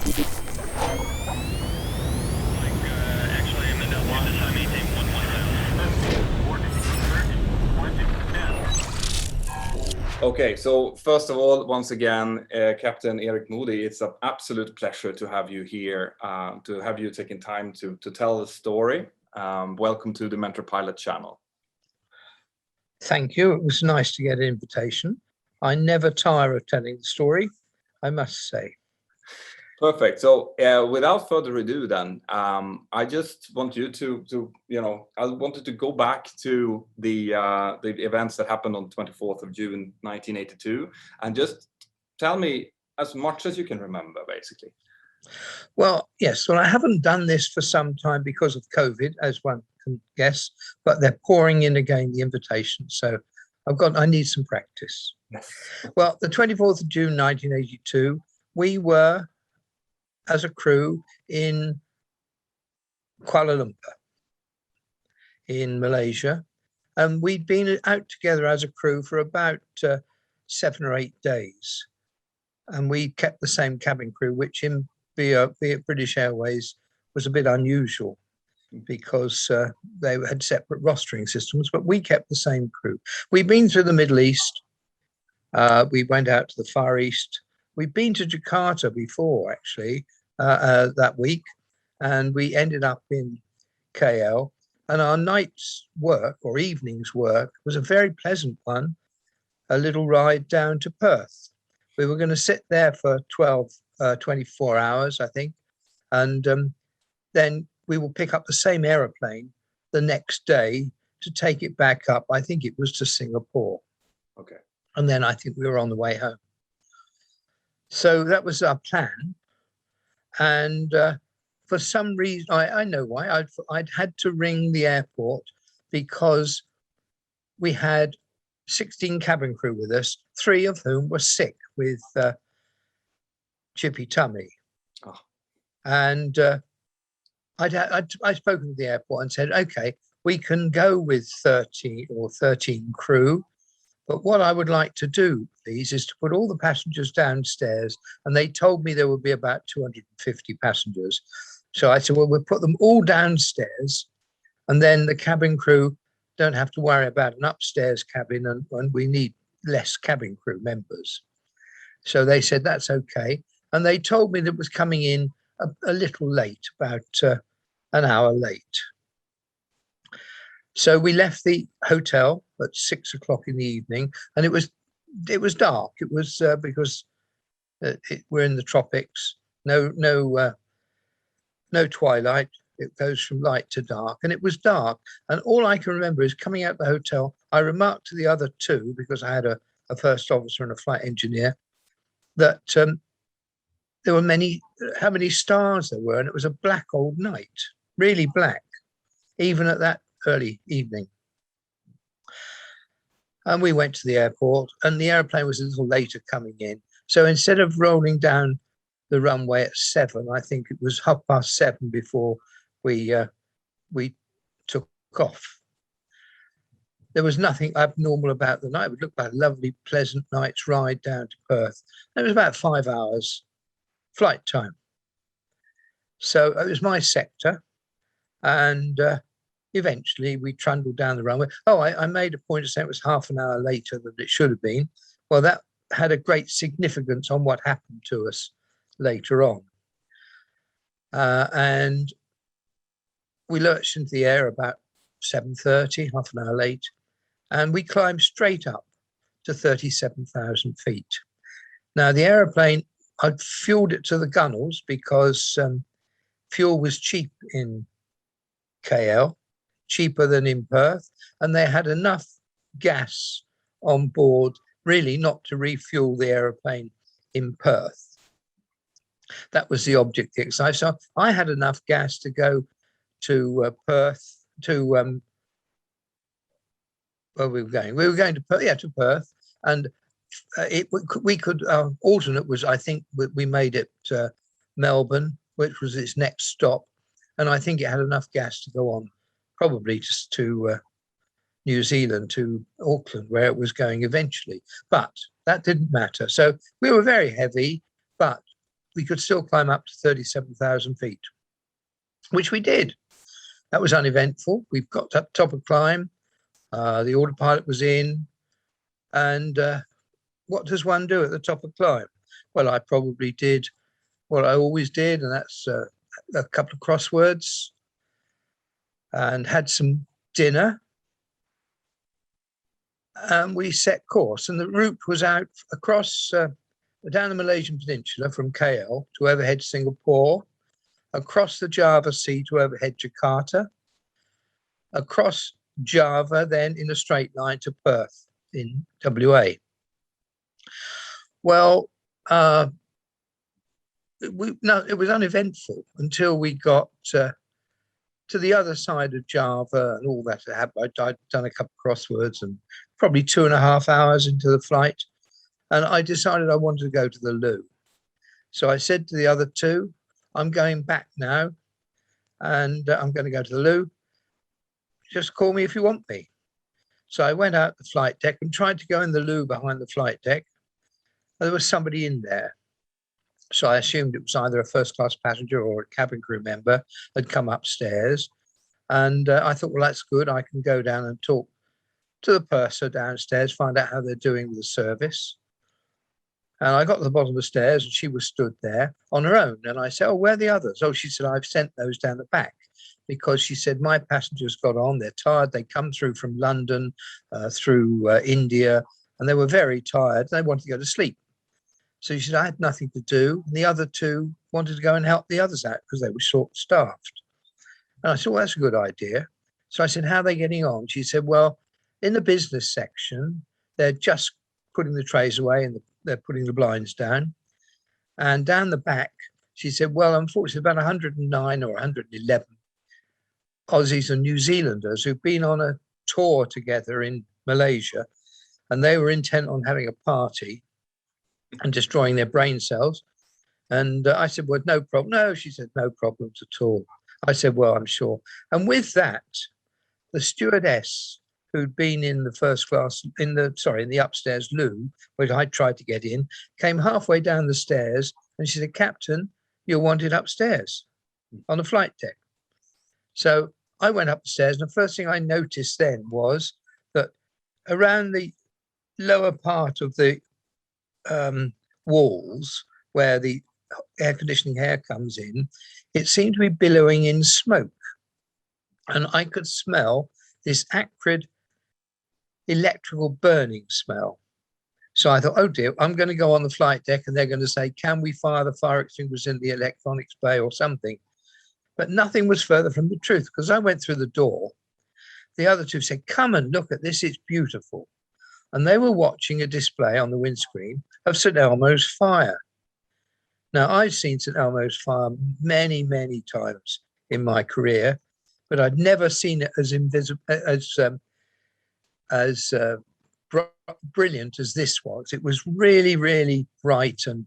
Actually, I'm in the this time 18, Okay, so first of all, once again, Captain Eric Moody, it's an absolute pleasure to have you here, to have you taking time to tell the story. Welcome to the Mentour Pilot channel. Thank you. It was nice to get an invitation. I never tire of telling the story, I must say. Perfect. So without further ado then, I just want you to I wanted to go back to the events that happened on 24th of June 1982 and just tell me as much as you can remember, basically. Well, yes. Well, I haven't done this for some time because of COVID, as one can guess, but they're pouring in again the invitation. So I need some practice. Yes. Well, the 24th of June 1982, we were as a crew in Kuala Lumpur in Malaysia, and we'd been out together as a crew for about 7 or 8 days, and we kept the same cabin crew, which in be it British Airways was a bit unusual because they had separate rostering systems, but we kept the same crew. We'd been through the Middle East, we went out to the Far East, we'd been to Jakarta before actually, that week, and we ended up in KL, and our night's work or evening's work was a very pleasant one, a little ride down to Perth. We were going to sit there for 24 hours, I think, and then we will pick up the same aeroplane the next day to take it back up. I think it was to Singapore. Okay. And then I think we were on the way home. So that was our plan. And for some reason, I know why, I'd had to ring the airport because we had 16 cabin crew with us, 3 of whom were sick with chippy tummy. Oh. And I'd spoken to the airport and said, okay, we can go with 13 crew, but what I would like to do, please, is to put all the passengers downstairs. And they told me there would be about 250 passengers. So I said, well, we'll put them all downstairs, and then the cabin crew don't have to worry about an upstairs cabin, and we need less cabin crew members. So they said, that's okay. And they told me that it was coming in a little late, about an hour late. So we left the hotel at 6 o'clock in the evening, and it was dark. It was because we're in the tropics. No twilight. It goes from light to dark, and it was dark. And all I can remember is coming out the hotel. I remarked to the other 2, because I had a first officer and a flight engineer, that there were how many stars there were, and it was a black old night, really black, even at that early evening. And we went to the airport, and the airplane was a little later coming in. So instead of rolling down the runway at 7, I think it was 7:30 before we took off. There was nothing abnormal about the night. It would look like a lovely, pleasant night's ride down to Perth. It was about 5 hours flight time. So it was my sector, and eventually we trundled down the runway. Oh, I made a point of saying it was half an hour later than it should have been. Well, that had a great significance on what happened to us later on. And we lurched into the air about 7:30, half an hour late, and we climbed straight up to 37,000 feet. Now, the aeroplane, I'd fueled it to the gunnels because fuel was cheap in KL, cheaper than in Perth, and they had enough gas on board really not to refuel the aeroplane in Perth. That was the object of the exercise. So I had enough gas to go to Perth, to where we were going. We were going to Perth, to Perth, and we could alternate was, I think we made it Melbourne, which was its next stop, and I think it had enough gas to go on probably just to New Zealand, to Auckland, where it was going eventually. But that didn't matter. So we were very heavy, but we could still climb up to 37,000 feet, which we did. That was uneventful. We've got up top of climb. The autopilot was in. And what does one do at the top of climb? Well, I probably did what I always did, and that's a couple of crosswords and had some dinner. And we set course, and the route was out across down the Malaysian Peninsula from KL to overhead Singapore, across the Java Sea to overhead Jakarta, across Java, then in a straight line to Perth in WA. Well, it was uneventful until we got to the other side of Java and all that had happened. I'd done a couple of crosswords and probably 2.5 hours into the flight, and I decided I wanted to go to the loo. So I said to the other two, I'm going back now, and I'm going to go to the loo. Just call me if you want me. So I went out the flight deck and tried to go in the loo behind the flight deck. And there was somebody in there. So I assumed it was either a first-class passenger or a cabin crew member had come upstairs. And I thought, well, that's good. I can go down and talk to the purser downstairs, find out how they're doing with the service. And I got to the bottom of the stairs and she was stood there on her own. And I said, oh, where are the others? Oh, she said, I've sent those down the back. Because she said, my passengers got on, they're tired. They come through from London, through India, and they were very tired. They wanted to go to sleep. So she said, I had nothing to do. And the other two wanted to go and help the others out because they were short-staffed. And I said, well, that's a good idea. So I said, how are they getting on? She said, well, in the business section, they're just putting the trays away and they're putting the blinds down. And down the back, she said, well, unfortunately, about 109 or 111 Aussies and New Zealanders who've been on a tour together in Malaysia, and they were intent on having a party and destroying their brain cells. And I said, well, no problem. No, she said, no problems at all. I said, well, I'm sure. And with that, the stewardess who'd been in the first class, in the upstairs loo, which I tried to get in, came halfway down the stairs and she said, Captain, you're wanted upstairs on the flight deck. So I went up the stairs, and the first thing I noticed then was that around the lower part of the walls where the air conditioning air comes in, it seemed to be billowing in smoke. And I could smell this acrid electrical burning smell. So I thought, oh dear, I'm going to go on the flight deck and they're going to say, can we fire the fire extinguishers in the electronics bay or something? But nothing was further from the truth, because I went through the door. The other two said, come and look at this, it's beautiful. And they were watching a display on the windscreen of St. Elmo's fire. Now, I've seen St. Elmo's fire many, many times in my career, but I'd never seen it as brilliant as this was. It was really, really bright, and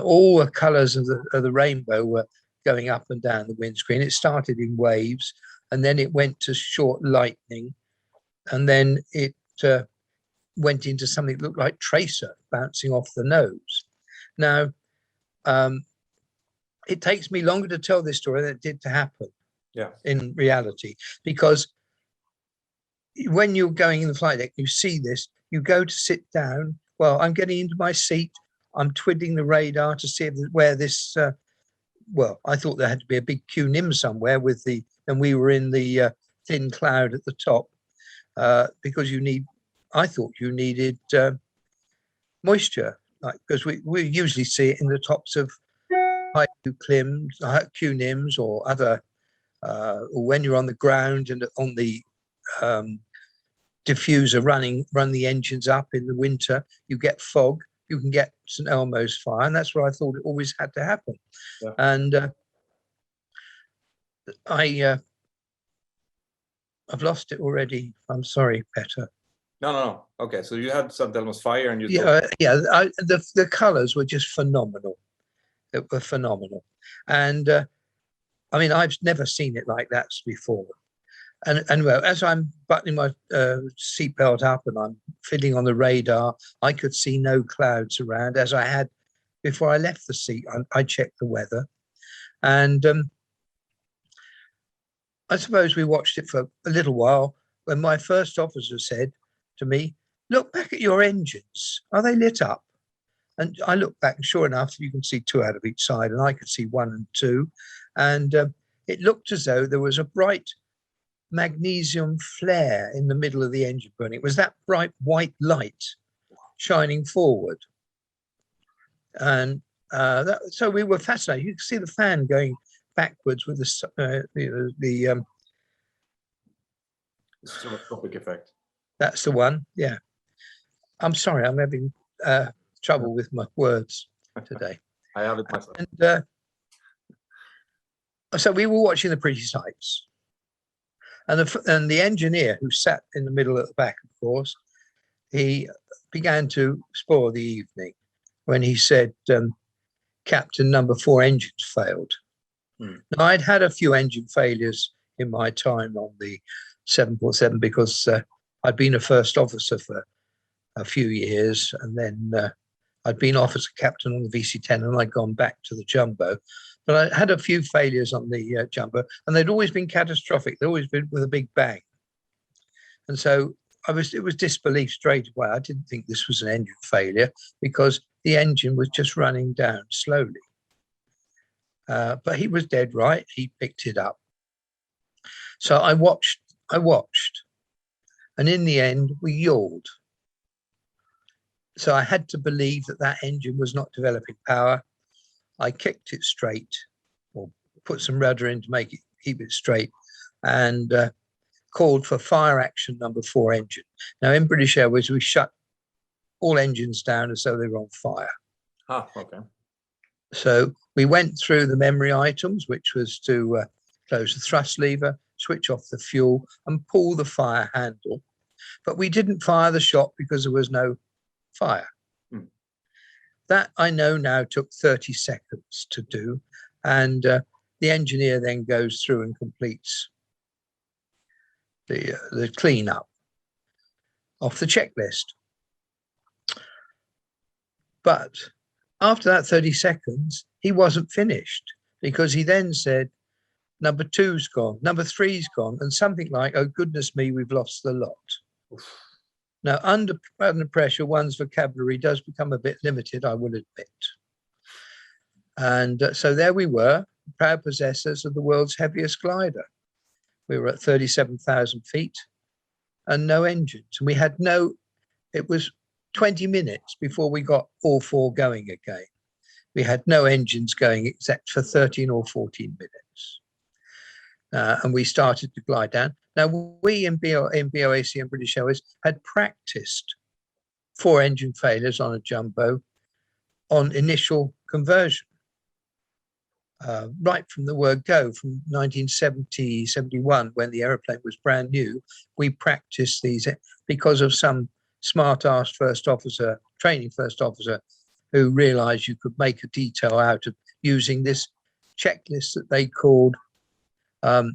all the colours of the rainbow were going up and down the windscreen. It started in waves, and then it went to short lightning, and then it went into something that looked like tracer bouncing off the nose. Now, it takes me longer to tell this story than it did to happen in reality, because when you're going in the flight deck, you see this, you go to sit down. Well, I'm getting into my seat. I'm twiddling the radar to see where this, well, I thought there had to be a big QNIM somewhere and we were in the thin cloud at the top, because I thought you needed moisture, because we usually see it in the tops of high QNIMs or other, or when you're on the ground and on the diffuser run the engines up in the winter, you get fog, you can get St. Elmo's fire, and that's what I thought it always had to happen. Yeah. And I've lost it already. I'm sorry, Petter. No. Okay, so you had St. Elmo's fire, and you the colours were just phenomenal. It were phenomenal, and I mean, I've never seen it like that before. And well, as I'm buttoning my seatbelt up and I'm fiddling on the radar, I could see no clouds around, as I had before I left the seat, I checked the weather. And I suppose we watched it for a little while when my first officer said to me, "Look back at your engines. Are they lit up?" And I looked back, and sure enough, you can see 2 out of each side, and I could see 1 and 2. And it looked as though there was a bright magnesium flare in the middle of the engine burning. It was that bright white light shining forward. And so we were fascinated. You could see the fan going backwards with the stroboscopic effect. that's the one. Yeah. I'm sorry, I'm having trouble with my words today. I have it myself. And so we were watching the pretty sights. And the engineer who sat in the middle at the back, of course, he began to spoil the evening when he said, "Captain, number 4 engines failed." Now, I'd had a few engine failures in my time on the 747 because I'd been a first officer for a few years, and then I'd been officer captain on the VC-10, and I'd gone back to the jumbo. But I had a few failures on the jumbo, and they'd always been catastrophic. They'd always been with a big bang. And so it was disbelief straight away. I didn't think this was an engine failure because the engine was just running down slowly. But he was dead right. He picked it up. So I watched, and in the end, we yawned. So I had to believe that engine was not developing power. I kicked it straight, or put some rudder in to keep it straight, and called for fire action number 4 engine. Now, in British Airways, we shut all engines down as though they were on fire. Okay. So we went through the memory items, which was to close the thrust lever, switch off the fuel, and pull the fire handle. But we didn't fire the shot because there was no fire. That, I know now, took 30 seconds to do. And the engineer then goes through and completes the cleanup off the checklist. But after that 30 seconds, he wasn't finished, because he then said, number 2's gone, number 3's gone, and something like, "Oh, goodness me, we've lost the lot." Now, under pressure, one's vocabulary does become a bit limited, I will admit. And so there we were, proud possessors of the world's heaviest glider. We were at 37,000 feet and no engines. And we had it was 20 minutes before we got all 4 going again. We had no engines going except for 13 or 14 minutes. And we started to glide down. Now, we in BOAC and British Airways had practiced 4 engine failures on a jumbo on initial conversion. Right from the word go, from 1970, 71, when the aeroplane was brand new, we practiced these because of some smart-ass training first officer, who realized you could make a detail out of using this checklist that they called, I've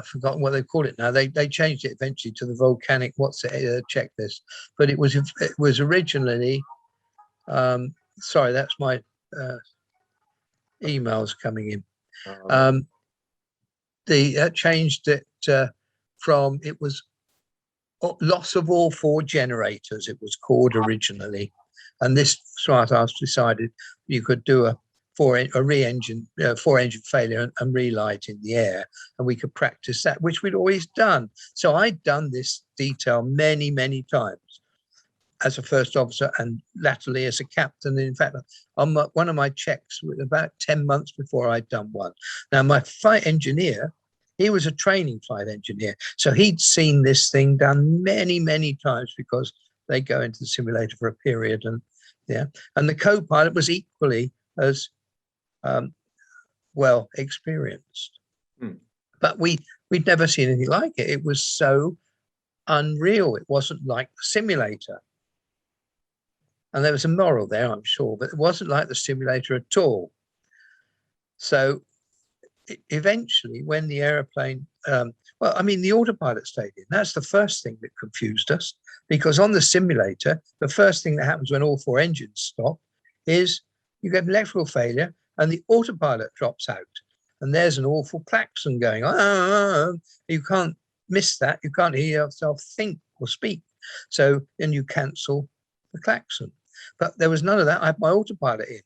forgotten what they call it now. They changed it eventually to the volcanic checklist, but it was originally, sorry, that's my emails coming in. They changed it from, it was loss of all 4 generators, it was called originally. And this smart ass decided you could do a 4-engine failure and relight in the air, and we could practice that, which we'd always done. So I'd done this detail many, many times as a first officer and latterly as a captain. In fact, on one of my checks, about 10 months before I'd done one. Now, my flight engineer, he was a training flight engineer, so he'd seen this thing done many, many times because they go into the simulator for a period, and the co-pilot was equally as well experienced. But we'd never seen anything like it. It was so unreal. It wasn't like the simulator. And there was a moral there, I'm sure, but it wasn't like the simulator at all. So eventually, when the aeroplane well, I mean, the autopilot stayed in. That's the first thing that confused us, because on the simulator, the first thing that happens when all 4 engines stop is you get electrical failure and the autopilot drops out. And there's an awful klaxon going on. You can't miss that. You can't hear yourself think or speak. So then you cancel the klaxon. But there was none of that. I had my autopilot in,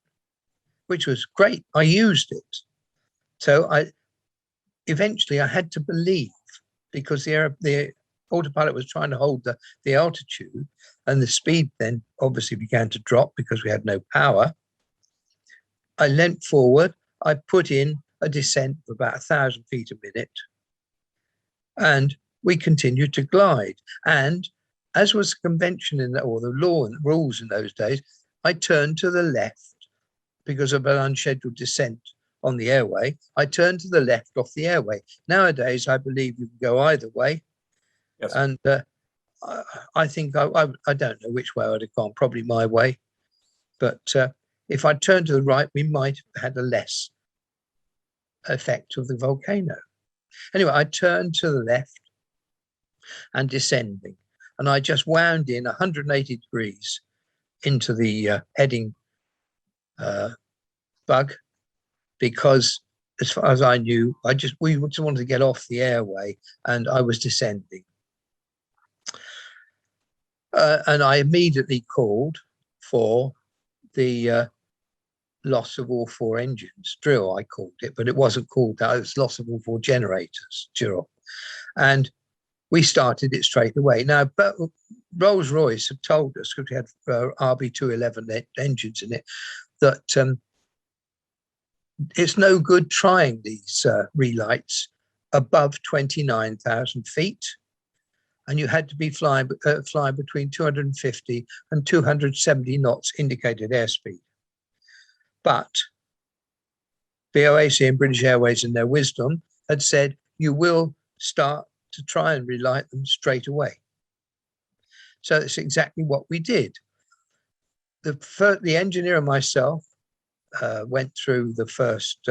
which was great. I used it. So eventually I had to believe, because the autopilot was trying to hold the altitude, and the speed then obviously began to drop because we had no power. I leant forward. I put in a descent of about 1,000 feet a minute, and we continued to glide. And as was convention or the law and rules in those days, I turned to the left because of an unscheduled descent on the airway. I turned to the left off the airway. Nowadays, I believe you can go either way. Yes. And I think I don't know which way I'd have gone, probably my way. But if I turned to the right, we might have had a less effect of the volcano. Anyway, I turned to the left and descending, and I just wound in 180 degrees into the heading bug, because as far as I knew, we just wanted to get off the airway, and I was descending. And I immediately called for the loss of all 4 engines. Drill, I called it, but it wasn't called that. It was loss of all 4 generators, drill. And we started it straight away. Now, but Rolls-Royce had told us, because we had RB211 engines in it, that it's no good trying these relights above 29,000 feet. And you had to be flying between 250 and 270 knots indicated airspeed. But BOAC and British Airways, in their wisdom, had said, you will start to try and relight them straight away. So that's exactly what we did. The engineer and myself went through the first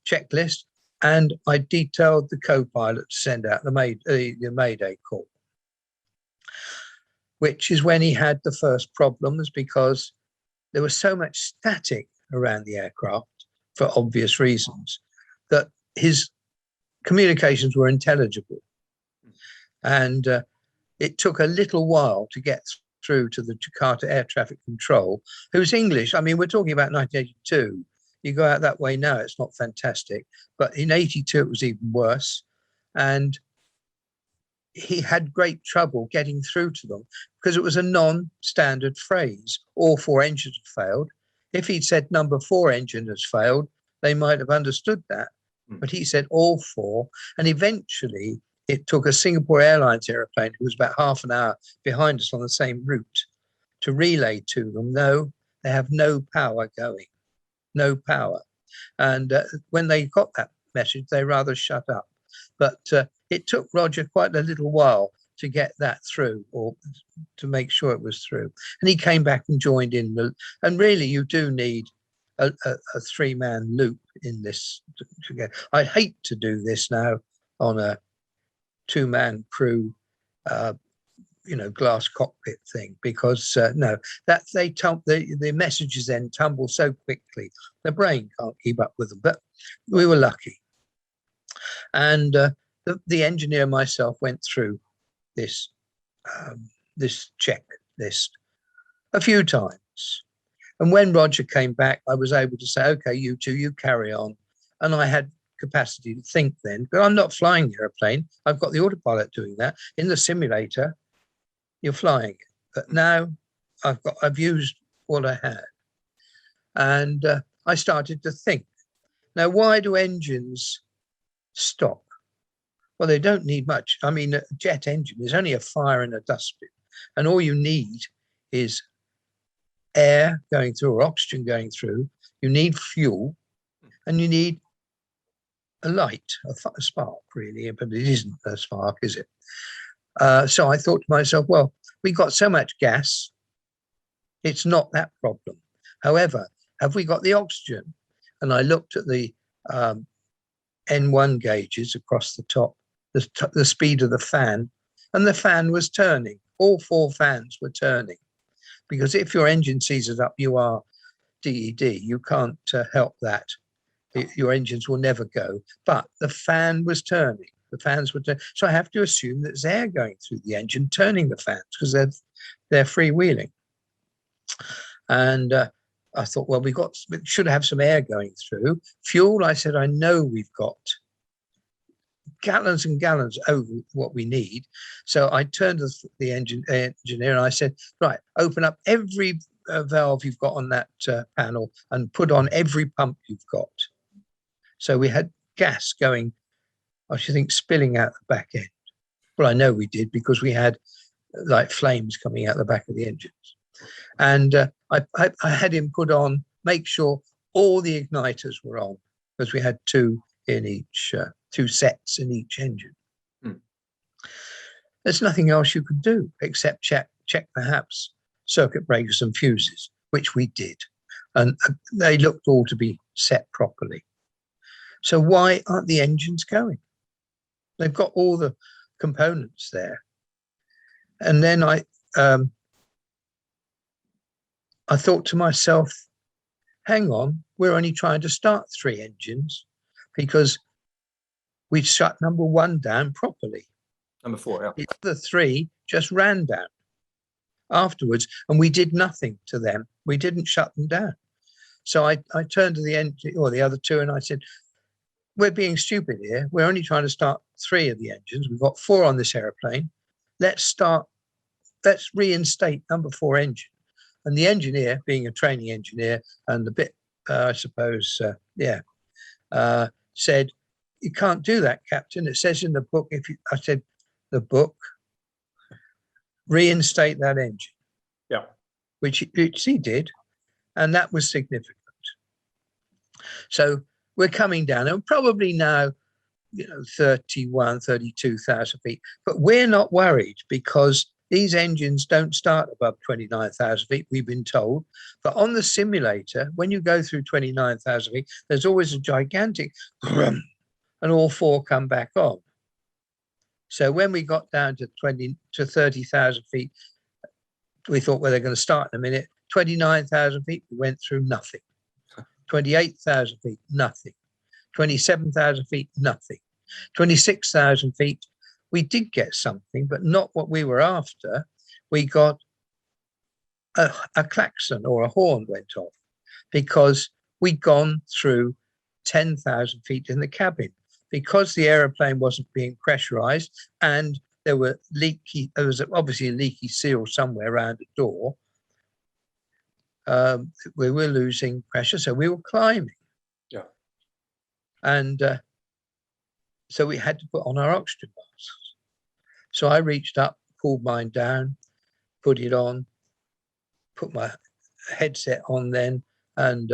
checklist, and I detailed the co-pilot to send out the Mayday call, which is when he had the first problems, because there was so much static around the aircraft for obvious reasons that his communications were intelligible. And it took a little while to get through to the Jakarta Air Traffic Control, who's English. I mean, we're talking about 1982. You go out that way now, it's not fantastic. But in 82, it was even worse. And he had great trouble getting through to them because it was a non-standard phrase. All 4 engines had failed. If he'd said number 4 engine has failed, they might have understood that. But he said all 4. And eventually it took a Singapore Airlines aeroplane, who was about half an hour behind us on the same route, to relay to them, no, they have no power going, no power. And when they got that message, they rather shut up. But it took Roger quite a little while to get that through, or to make sure it was through. And he came back and joined in. And really, you do need a 3-man loop in this. I'd hate to do this now on a 2-man crew, glass cockpit thing, because no, that the messages then tumble so quickly, the brain can't keep up with them. But we were lucky. And the engineer and myself went through this checklist a few times. And when Roger came back, I was able to say, okay, you two, you carry on. And I had capacity to think then, but I'm not flying the airplane. I've got the autopilot doing that. In the simulator, you're flying it. But now I've used what I had. And I started to think, now, why do engines stop? Well, they don't need much. I mean, a jet engine is only a fire in a dustbin, and all you need is air going through or oxygen going through. You need fuel, and you need a light, a spark, really, but it isn't a spark, is it? So I thought to myself, well, we got so much gas, it's not that problem. However, have we got the oxygen? And I looked at the N1 gauges across the top, the speed of the fan, and the fan was turning. All 4 fans were turning, because if your engine seizes up, you are DED. You can't help that. Your engines will never go. But the fan was turning. The fans were turning. So I have to assume that there's air going through the engine, turning the fans, because they're freewheeling. And I thought, well, we should have some air going through. Fuel, I said, I know we've got gallons and gallons over what we need. So I turned to the engineer and I said, right, open up every valve you've got on that panel and put on every pump you've got. So we had gas going, I should think, spilling out the back end. Well, I know we did, because we had like flames coming out the back of the engines. And I had him put on, make sure all the igniters were on, because we had 2 in each, 2 sets in each engine. There's nothing else you could do except check perhaps circuit breakers and fuses, which we did. And they looked all to be set properly. So why aren't the engines going? They've got all the components there. And then I thought to myself, hang on, we're only trying to start 3 engines, because we'd shut number 1 down properly. Number 4, yeah. The other 3 just ran down afterwards, and we did nothing to them. We didn't shut them down. So I turned to the engine, or the other 2, and I said, we're being stupid here. We're only trying to start 3 of the engines. We've got 4 on this aeroplane. Let's reinstate number 4 engine. And the engineer, being a training engineer and a bit, I suppose, said, you can't do that, Captain. It says in the book, I said, the book, reinstate that engine. Yeah. Which he did. And that was significant. So we're coming down, and probably now, 32,000 feet. But we're not worried, because these engines don't start above 29,000 feet, we've been told. But on the simulator, when you go through 29,000 feet, there's always a gigantic and all 4 come back on. So when we got down to 30,000 feet, we thought, well, they're going to start in a minute. 29,000 feet, we went through nothing. 28,000 feet, nothing. 27,000 feet, nothing. 26,000 feet, we did get something, but not what we were after. We got a klaxon, or a horn went off, because we'd gone through 10,000 feet in the cabin, because the aeroplane wasn't being pressurized, and there was obviously a leaky seal somewhere around the door. We were losing pressure, so we were climbing. Yeah. And so we had to put on our oxygen masks. So I reached up, pulled mine down, put it on, put my headset on then, and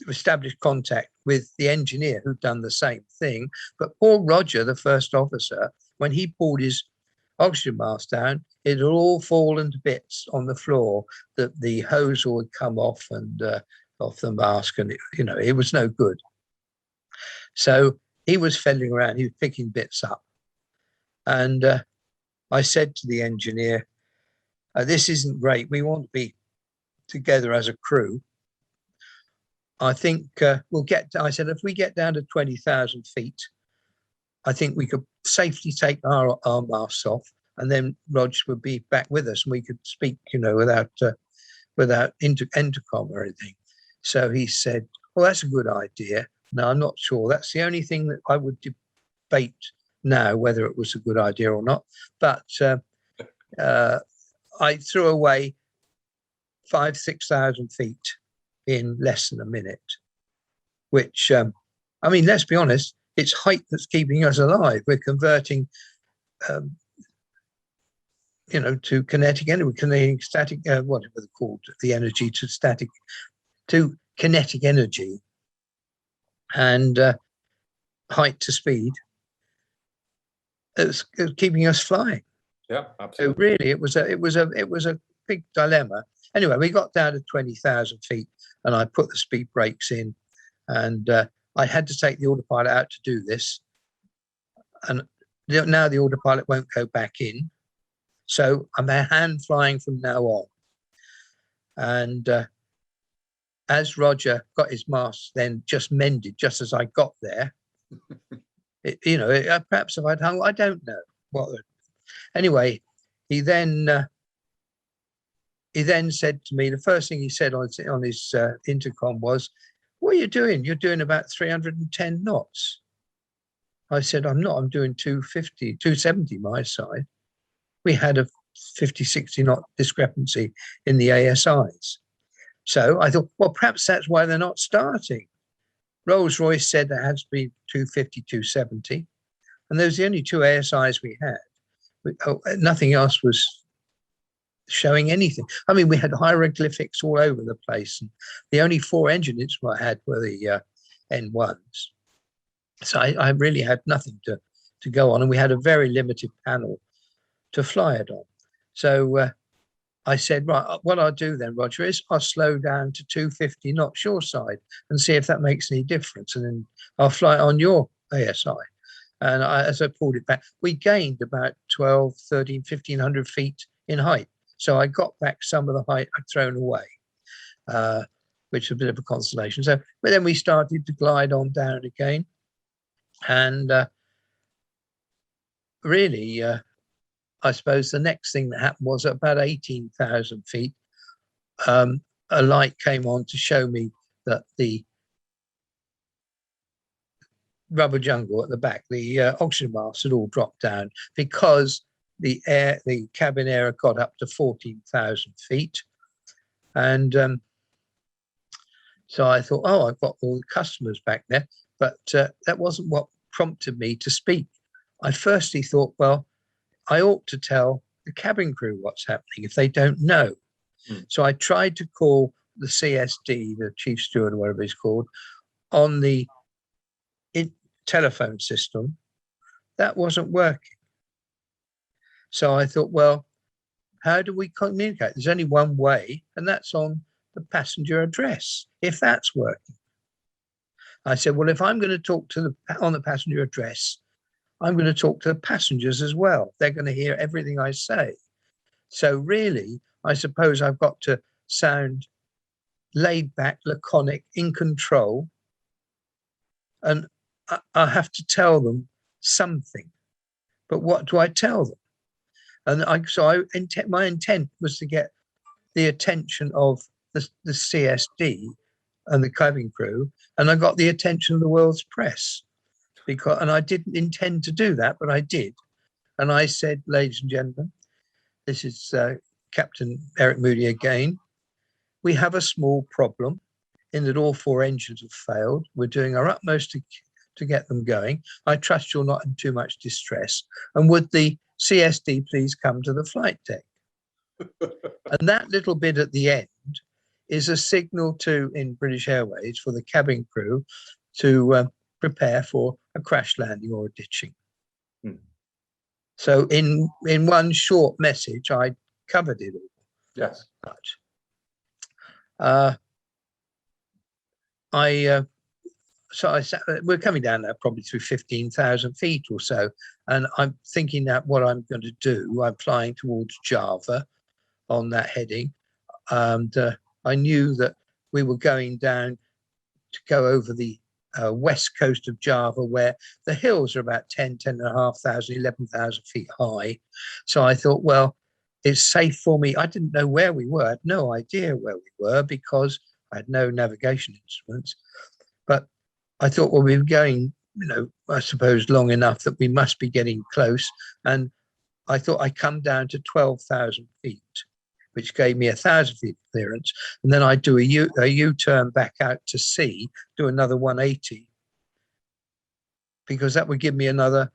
established contact with the engineer who'd done the same thing. But poor Roger, the first officer, when he pulled his oxygen mask down, it had all fallen to bits on the floor. That the hose would come off and off the mask, and it was no good. So he was fiddling around, he was picking bits up. And I said to the engineer, this isn't great. We want to be together as a crew. I think I said, if we get down to 20,000 feet, I think we could safely take our masks off, and then Rog would be back with us, and we could speak, without intercom or anything. So he said, well, that's a good idea. No, I'm not sure. That's the only thing that I would debate now, whether it was a good idea or not. But I threw away 6,000 feet in less than a minute, which, let's be honest, it's height that's keeping us alive. We're converting, to kinetic energy, converting static, whatever they're called, the energy to kinetic energy, and height to speed. It was keeping us flying. Yeah, absolutely. So really, it was a big dilemma. Anyway, we got down to 20,000 feet, and I put the speed brakes in, and I had to take the autopilot out to do this. And now the autopilot won't go back in. So I'm hand flying from now on. And as Roger got his mask then just mended, just as I got there, perhaps if I'd hung, I don't know what. Anyway, he then said to me, the first thing he said on his intercom was, "What are you doing? You're doing about 310 knots." I said, "I'm not. I'm doing 250, 270 my side." We had a 50, 60 knot discrepancy in the ASIs. So I thought, well, perhaps that's why they're not starting. Rolls-Royce said there has to be 250, 270. And those are the only two ASIs we had. Nothing else was showing anything. I mean, we had hieroglyphics all over the place. And the only 4 engines I had were the N1s. So I really had nothing to go on. And we had a very limited panel to fly it on. So I said, right, what I'll do then, Roger, is I'll slow down to 250 knots your side and see if that makes any difference. And then I'll fly it on your ASI. And as I pulled it back, we gained about 12, 13, 1,500 feet in height. So I got back some of the height I'd thrown away, which was a bit of a consolation. So, but then we started to glide on down again. And really, I suppose the next thing that happened was at about 18,000 feet, a light came on to show me that the rubber jungle at the back, the oxygen masks had all dropped down because the cabin air had got up to 14,000 feet. And so I thought, oh, I've got all the customers back there. But that wasn't what prompted me to speak. I firstly thought, well, I ought to tell the cabin crew what's happening if they don't know. So I tried to call the CSD, the chief steward or whatever he's called, on the telephone system. That wasn't working. So I thought, well, how do we communicate? There's only one way, and that's on the passenger address, if that's working. I said, well, if I'm going to talk to on the passenger address, I'm going to talk to the passengers as well. They're going to hear everything I say. So really, I suppose I've got to sound laid back, laconic, in control, and I have to tell them something. But what do I tell them? And my intent was to get the attention of the CSD and the cabin crew, and I got the attention of the world's press. And I didn't intend to do that, but I did. And I said, ladies and gentlemen, this is Captain Eric Moody again. We have a small problem in that all 4 engines have failed. We're doing our utmost to get them going. I trust you're not in too much distress. And would the CSD please come to the flight deck? And that little bit at the end is a signal in British Airways for the cabin crew to prepare for a crash landing or a ditching. So in one short message, I covered it all. Yes. But we're coming down there probably through 15,000 feet or so. And I'm thinking that what I'm going to do, I'm flying towards Java on that heading. And I knew that we were going down to go over the west coast of Java, where the hills are about 10,500, 11,000 feet high. So I thought, well, it's safe for me. I didn't know where we were. I had no idea where we were because I had no navigation instruments. But I thought, well, we were going, I suppose long enough that we must be getting close. And I thought I'd come down to 12,000 feet, which gave me 1,000 feet clearance. And then I'd do a U-turn back out to sea, do another 180, because that would give me another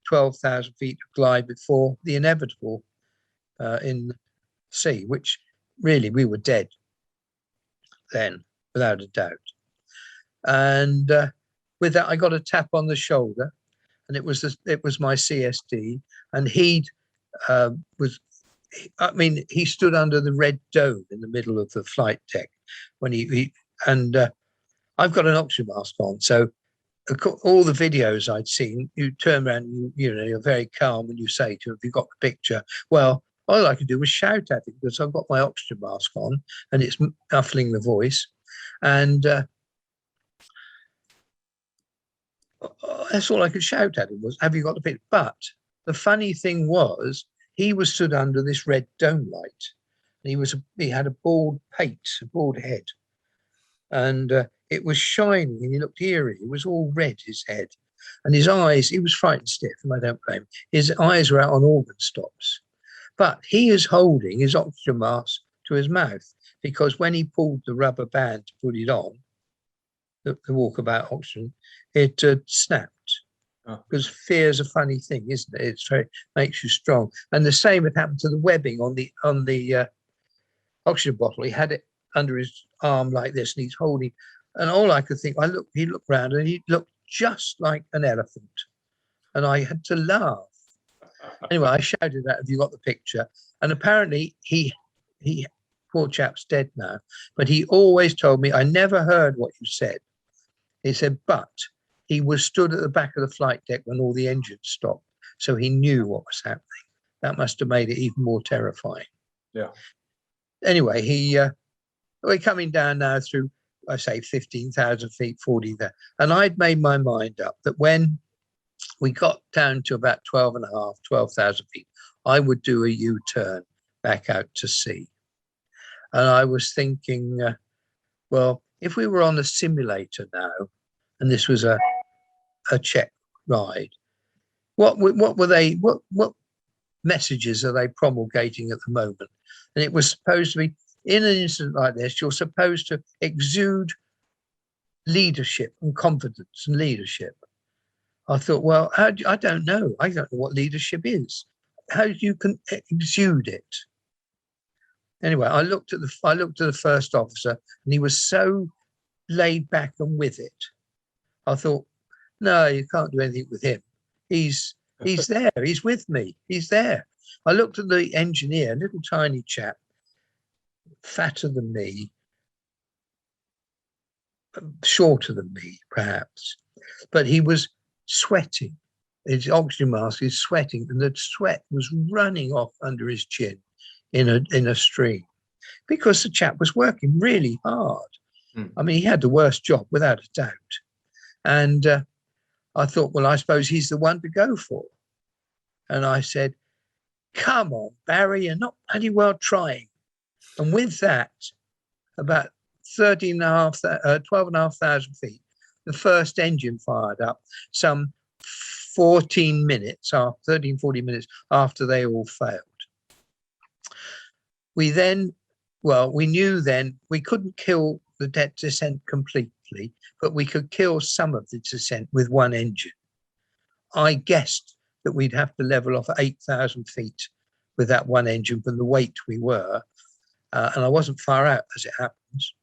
12,000 feet to glide before the inevitable in the sea, which really we were dead then, without a doubt. And with that, I got a tap on the shoulder, and it was my CSD, and he stood under the red dome in the middle of the flight deck when I've got an oxygen mask on, so all the videos I'd seen, you turn around, you're very calm when you say to him, "Have you got the picture?" Well, all I could do was shout at it because I've got my oxygen mask on and it's muffling the voice. And that's all I could shout at him was, "Have you got the picture?" But the funny thing was, he was stood under this red dome light. He had a bald pate, a bald head. And it was shining and he looked eerie. It was all red, his head. And his eyes, he was frightened stiff, and I don't blame him. His eyes were out on organ stops. But he is holding his oxygen mask to his mouth because when he pulled the rubber band to put it on, the walkabout oxygen, it snapped. Because fear is a funny thing, isn't it? It makes you strong. And the same had happened to the webbing on the oxygen bottle. He had it under his arm like this, and he's holding. And all I could think, he looked round, and he looked just like an elephant, and I had to laugh. Anyway, I shouted out, "Have you got the picture?" And apparently he poor chap's dead now, but he always told me, "I never heard what you said." He said, but he was stood at the back of the flight deck when all the engines stopped, so he knew what was happening. That must have made it even more terrifying. Yeah. Anyway, we're coming down now through, I say, 15,000 feet, 40,000. And I'd made my mind up that when we got down to about 12,500 feet, I would do a U-turn back out to sea. And I was thinking, well, if we were on a simulator now, and this was a check ride, what messages are they promulgating at the moment? And it was supposed to be, in an incident like this, you're supposed to exude leadership and confidence and leadership. I thought, well, I don't know. I don't know what leadership is. How you can exude it. Anyway, I looked at the first officer, and he was so laid back and with it. I thought, no, you can't do anything with him. He's there. He's with me. He's there. I looked at the engineer, little tiny chap, fatter than me, shorter than me, perhaps, but he was sweating. His oxygen mask is sweating, and the sweat was running off under his chin in a stream because the chap was working really hard. I mean, he had the worst job without a doubt. And I thought, well, I suppose he's the one to go for. And I said, "Come on, Barry, you're not bloody well trying." And with that, about 12,500 feet, the first engine fired up some 13, 40 minutes after they all failed. We knew then we couldn't kill the descent completely, but we could kill some of the descent with one engine. I guessed that we'd have to level off at 8,000 feet with that one engine from the weight we were. And I wasn't far out, as it happens.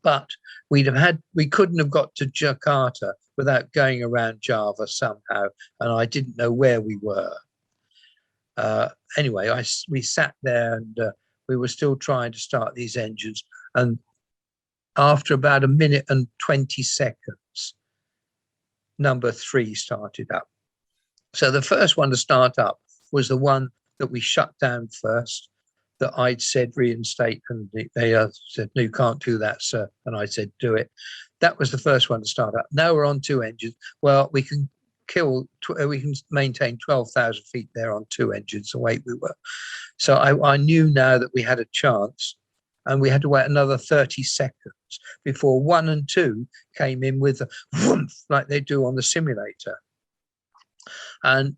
But we couldn't have got to Jakarta without going around Java somehow, and I didn't know where we were. Anyway, we sat there, and we were still trying to start these engines. And after about a minute and 20 seconds, number 3 started up. So the first one to start up was the one that we shut down first, that I'd said reinstate, and they said, "No, you can't do that, sir." And I said, "Do it." That was the first one to start up. Now we're on 2 engines. Well, we can maintain 12,000 feet there on 2 engines, the weight we were. So I knew now that we had a chance, and we had to wait another 30 seconds before 1 and 2 came in with a whoomph like they do on the simulator. And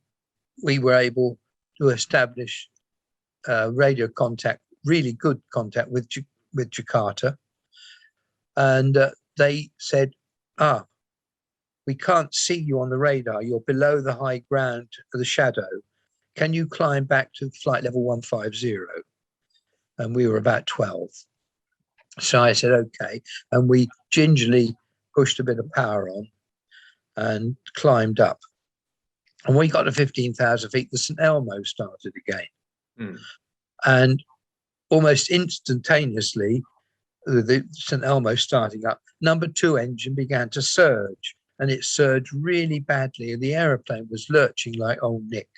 we were able to establish radio contact, really good contact with Jakarta. And they said, "We can't see you on the radar. You're below the high ground of the shadow. Can you climb back to flight level 150? And we were about 12. So I said, okay. And we gingerly pushed a bit of power on and climbed up. And when we got to 15,000 feet, the St. Elmo started again. And almost instantaneously, the St. Elmo starting up, number 2 engine began to surge. and it surged really badly, and the aeroplane was lurching like old Nick.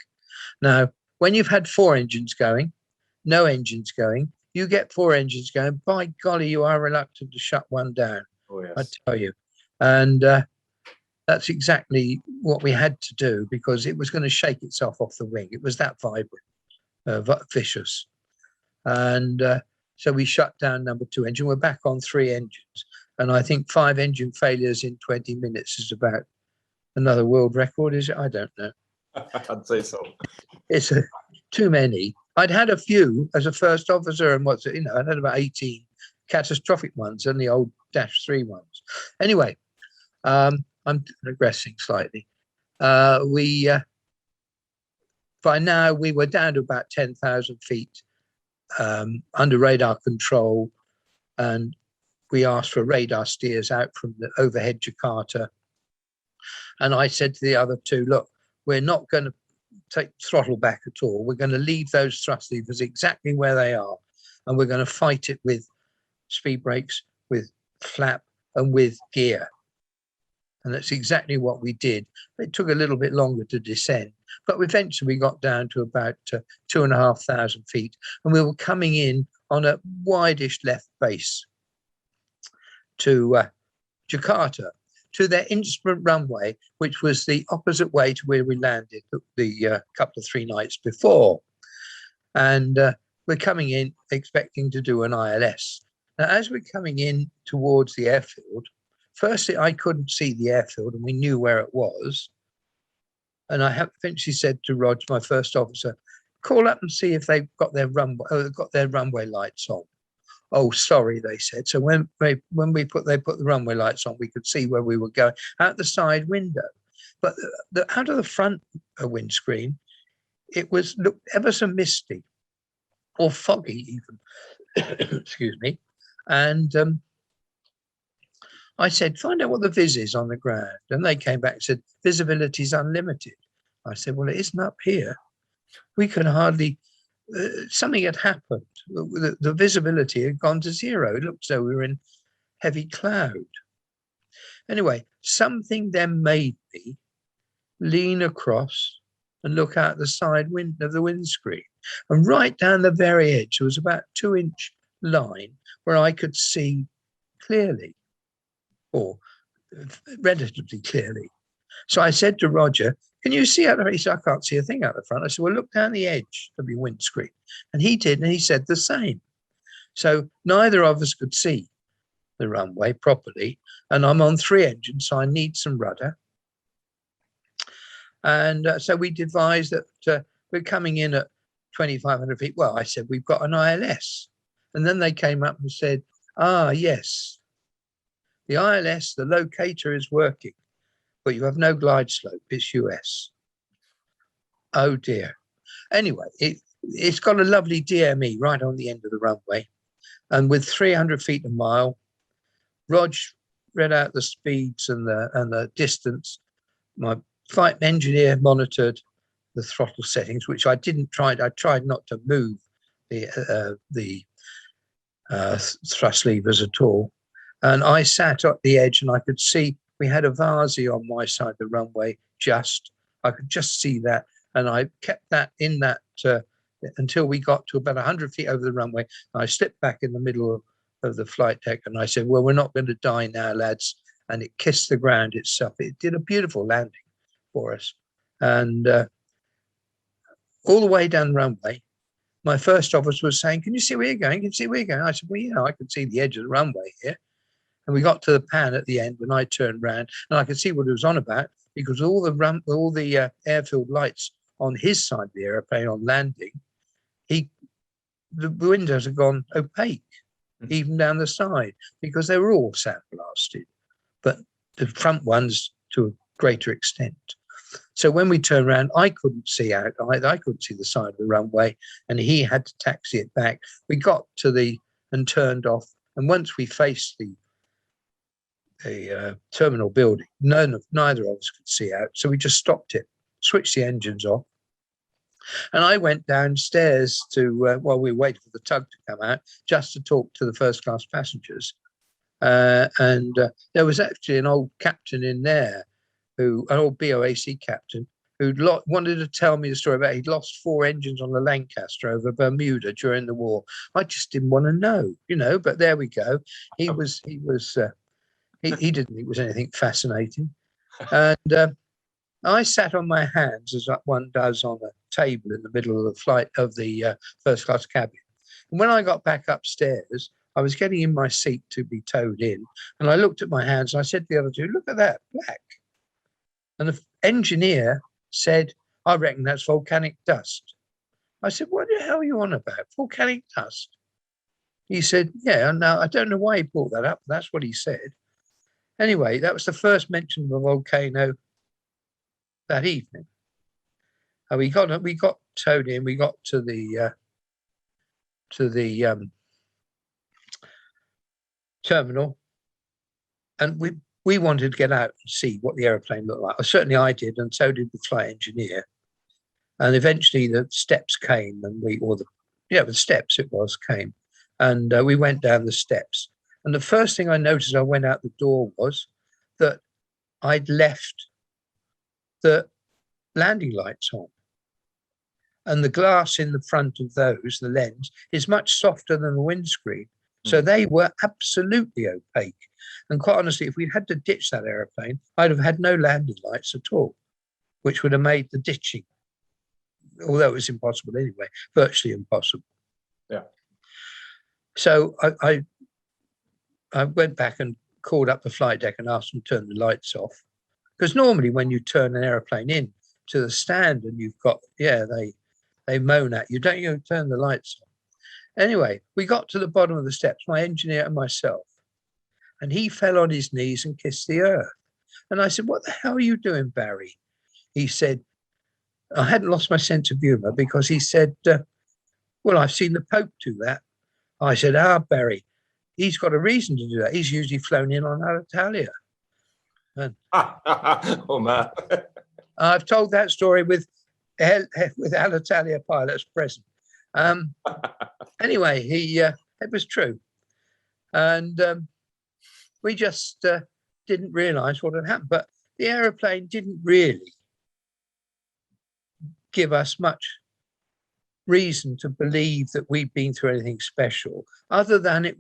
Now, when you've had 4 engines going, no engines going, you get 4 engines going, by golly, you are reluctant to shut one down. Oh, I yes. tell you. And that's exactly what we had to do, because it was going to shake itself off the wing. It was that vibrant, vicious. And so we shut down number 2 engine. We're back on 3 engines. And I think 5 engine failures in 20 minutes is about another world record, is it? I don't know. I'd say so. It's too many. I'd had a few as a first officer, and I'd had about 18 catastrophic ones and the old -3 ones. Anyway, I'm regressing slightly. By now we were down to about 10,000 feet under radar control, and we asked for radar steers out from the overhead Jakarta. And I said to the other 2, look, we're not going to take throttle back at all. We're going to leave those thrust levers exactly where they are, and we're going to fight it with speed brakes, with flap, and with gear. And that's exactly what we did. It took a little bit longer to descend, but eventually we got down to about 2,500 feet, and we were coming in on a wideish left base to Jakarta, to their instrument runway, which was the opposite way to where we landed the couple of 3 nights before. And we're coming in expecting to do an ILS. Now, as we're coming in towards the airfield, firstly, I couldn't see the airfield, and we knew where it was. And I eventually said to Rog, my first officer, call up and see if they've got their runway lights on. Oh, sorry, they said. So when they put the runway lights on, we could see where we were going out the side window. But out of the front windscreen, it looked ever so misty or foggy even. Excuse me. And I said, find out what the vis is on the ground. And they came back and said, visibility is unlimited. I said, well, it isn't up here. We can hardly, something had happened. The visibility had gone to 0. It looked as though we were in heavy cloud. Anyway, something then made me lean across and look out the side window of the windscreen. And right down the very edge, there was about a 2-inch line where I could see clearly, or relatively clearly. So I said to Roger, can you see out there? He said, I can't see a thing out the front. I said, well, look down the edge of your windscreen. And he did, and he said the same. So neither of us could see the runway properly. And I'm on 3 engines, so I need some rudder. And so we devised that we're coming in at 2,500 feet. Well, I said, we've got an ILS. And then they came up and said, yes, the ILS, the locator is working, but you have no glide slope. It's US. Oh, dear. Anyway, it's got a lovely DME right on the end of the runway. And with 300 feet a mile, Rog read out the speeds and the distance. My flight engineer monitored the throttle settings, which I didn't try. I tried not to move the thrust levers at all. And I sat at the edge, and I could see we had a Vasi on my side of the runway. I could just see that, and I kept that in that until we got to about 100 feet over the runway. I slipped back in the middle of the flight deck, and I said, well, we're not going to die now, lads. And it kissed the ground itself. It did a beautiful landing for us. And all the way down the runway, my first officer was saying, can you see where you're going? Can you see where you're going? I said, well, yeah, I can see the edge of the runway here. And we got to the pan at the end, and I turned around, and I could see what it was on about, because all the airfield lights on his side of the airplane on landing, the windows had gone opaque, even down the side, because they were all sandblasted, but the front ones to a greater extent. So when we turned around, I couldn't see out either. I couldn't see the side of the runway, and he had to taxi it back. We got to and turned off, and once we faced the terminal building, neither of us could see out, so we just stopped it, switched the engines off, and I went downstairs to while we waited for the tug to come out, just to talk to the first class passengers, and there was actually an old captain in there an old BOAC captain, wanted to tell me the story about he'd lost 4 engines on the Lancaster over Bermuda during the war. I just didn't want to know, but there we go. He didn't think it was anything fascinating. And I sat on my hands, as one does on a table in the middle of the flight of the first class cabin. And when I got back upstairs, I was getting in my seat to be towed in, and I looked at my hands and I said to the other two, "Look at that, black." And the engineer said, "I reckon that's volcanic dust." I said, "What the hell are you on about? Volcanic dust?" He said, "Yeah, no, I don't know why he brought that up. But that's what he said." Anyway, that was the first mention of a volcano that evening. And we got towed in. We got to the terminal, and we wanted to get out and see what the aeroplane looked like. Certainly I did, and so did the flight engineer. And eventually the steps came, and the steps came, and we went down the steps. And the first thing I noticed, I went out the door, was that I'd left the landing lights on. And the glass in the front of those, the lens, is much softer than the windscreen. So they were absolutely opaque. And quite honestly, if we'd had to ditch that aeroplane, I'd have had no landing lights at all, which would have made the ditching, although it was impossible anyway, virtually impossible. Yeah. So I went back and called up the flight deck and asked them to turn the lights off. Because normally when you turn an aeroplane in to the stand and you've got, they moan at you, don't you turn the lights on? Anyway, we got to the bottom of the steps, my engineer and myself, and he fell on his knees and kissed the earth. And I said, "What the hell are you doing, Barry?" He said, I hadn't lost my sense of humor, because he said, "Well, I've seen the Pope do that." I said, "Barry, he's got a reason to do that. He's usually flown in on Alitalia." And oh man. I've told that story with Alitalia pilots present. Anyway, it was true. And we just didn't realize what had happened. But the aeroplane didn't really give us much reason to believe that we'd been through anything special, other than it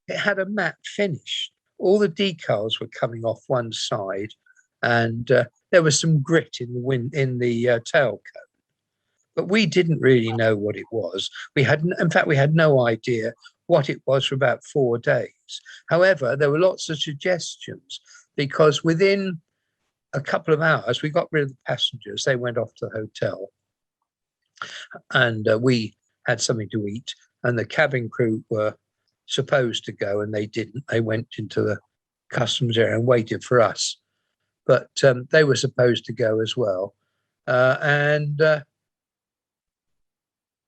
had a matte finish. All the decals were coming off one side, and there was some grit in the tail cone. But we didn't really know what it was. We had no idea what it was for about 4 days. However, there were lots of suggestions, because within a couple of hours, we got rid of the passengers. They went off to the hotel, and we had something to eat, and the cabin crew were supposed to go, and they didn't. They went into the customs area and waited for us, but they were supposed to go as well. And